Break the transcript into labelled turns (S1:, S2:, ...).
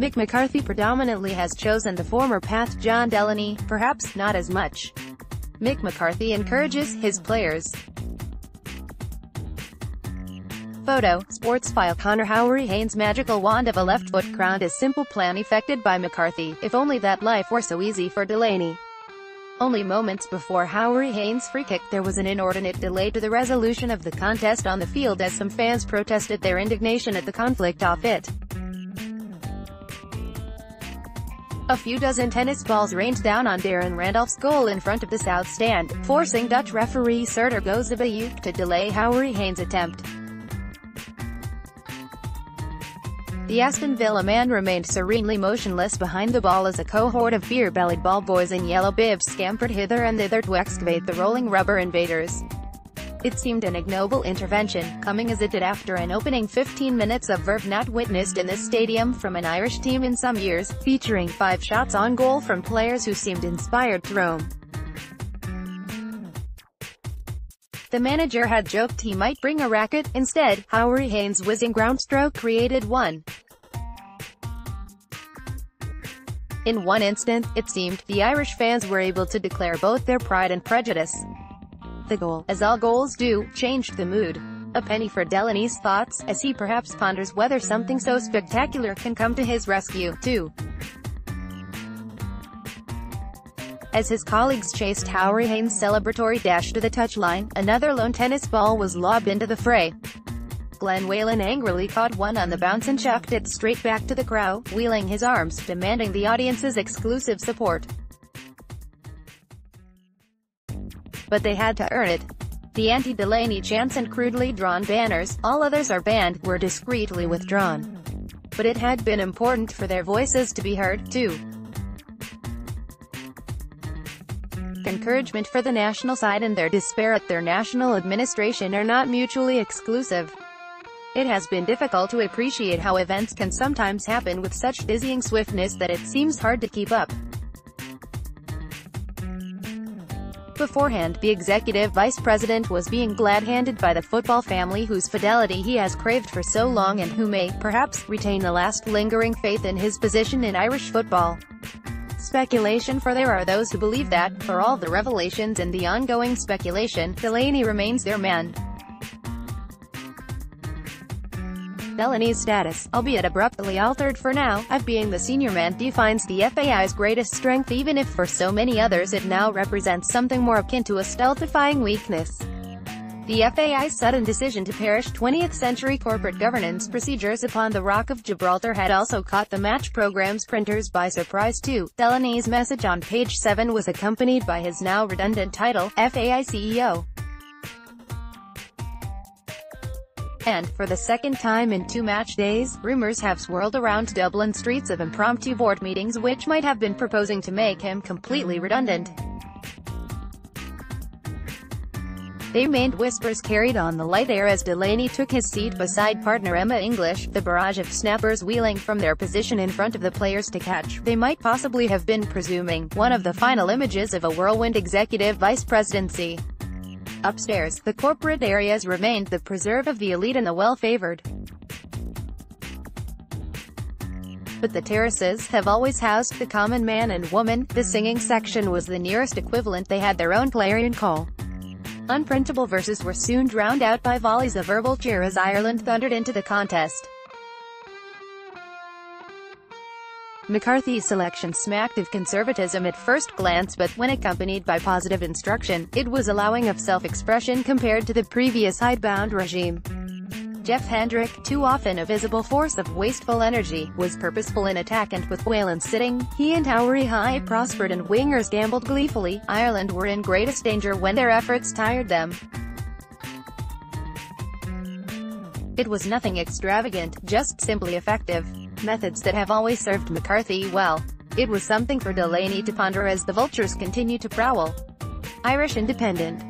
S1: Mick McCarthy predominantly has chosen the former path. John Delaney, perhaps not as much. Mick McCarthy encourages his players. Photo, Sportsfile Conor Hourihane's magical wand of a left foot crowned a simple plan effected by McCarthy. If only that life were so easy for Delaney. Only moments before Hourihane's free kick, there was an inordinate delay to the resolution of the contest on the field as some fans protested their indignation at the conflict off it. A few dozen tennis balls rained down on Darren Randolph's goal in front of the south stand, forcing Dutch referee Serter Gozebayuk to delay Hourihane's attempt. The Aston Villa man remained serenely motionless behind the ball as a cohort of beer-bellied ball boys in yellow bibs scampered hither and thither to excavate the rolling rubber invaders. It seemed an ignoble intervention, coming as it did after an opening 15 minutes of verve not witnessed in this stadium from an Irish team in some years, featuring 5 shots on goal from players who seemed inspired to roam. The manager had joked he might bring a racket. Instead, Hourihane's whizzing groundstroke created one. In one instant, it seemed, the Irish fans were able to declare both their pride and prejudice. The goal, as all goals do, changed the mood. A penny for Delaney's thoughts, as he perhaps ponders whether something so spectacular can come to his rescue, too. As his colleagues chased Hourihane's celebratory dash to the touchline, another lone tennis ball was lobbed into the fray. Glenn Whelan angrily caught one on the bounce and chucked it straight back to the crowd, wheeling his arms, demanding the audience's exclusive support. But they had to earn it. The anti-Delaney chants and crudely drawn banners, "All others are banned," were discreetly withdrawn. But it had been important for their voices to be heard, too. Encouragement for the national side and their despair at their national administration are not mutually exclusive. It has been difficult to appreciate how events can sometimes happen with such dizzying swiftness that it seems hard to keep up. Beforehand, the executive vice president was being glad-handed by the football family whose fidelity he has craved for so long and who may, perhaps, retain the last lingering faith in his position in Irish football. Speculation, for there are those who believe that, for all the revelations and the ongoing speculation, Delaney remains their man. Delaney's status, albeit abruptly altered for now, of being the senior man, defines the FAI's greatest strength, even if for so many others it now represents something more akin to a stultifying weakness. The FAI's sudden decision to perish 20th-century corporate governance procedures upon the Rock of Gibraltar had also caught the match program's printers by surprise too. Delaney's message on page 7 was accompanied by his now redundant title, FAI CEO. And, for the second time in 2 match days, rumors have swirled around Dublin streets of impromptu board meetings which might have been proposing to make him completely redundant. They remained whispers carried on the light air as Delaney took his seat beside partner Emma English, the barrage of snappers wheeling from their position in front of the players to catch. They might possibly have been presuming, one of the final images of a whirlwind executive vice presidency. Upstairs, the corporate areas remained the preserve of the elite and the well-favored. But the terraces have always housed the common man and woman. The singing section was the nearest equivalent. They had their own clarion call. Unprintable verses were soon drowned out by volleys of verbal cheer as Ireland thundered into the contest. McCarthy's selection smacked of conservatism at first glance, but, when accompanied by positive instruction, it was allowing of self-expression compared to the previous hidebound regime. Jeff Hendrick, too often a visible force of wasteful energy, was purposeful in attack, and with Whelan sitting, he and Hourihane prospered and wingers gambled gleefully. Ireland were in greatest danger when their efforts tired them. It was nothing extravagant, just simply effective. Methods that have always served McCarthy well. It was something for Delaney to ponder as the vultures continue to prowl. Irish Independent.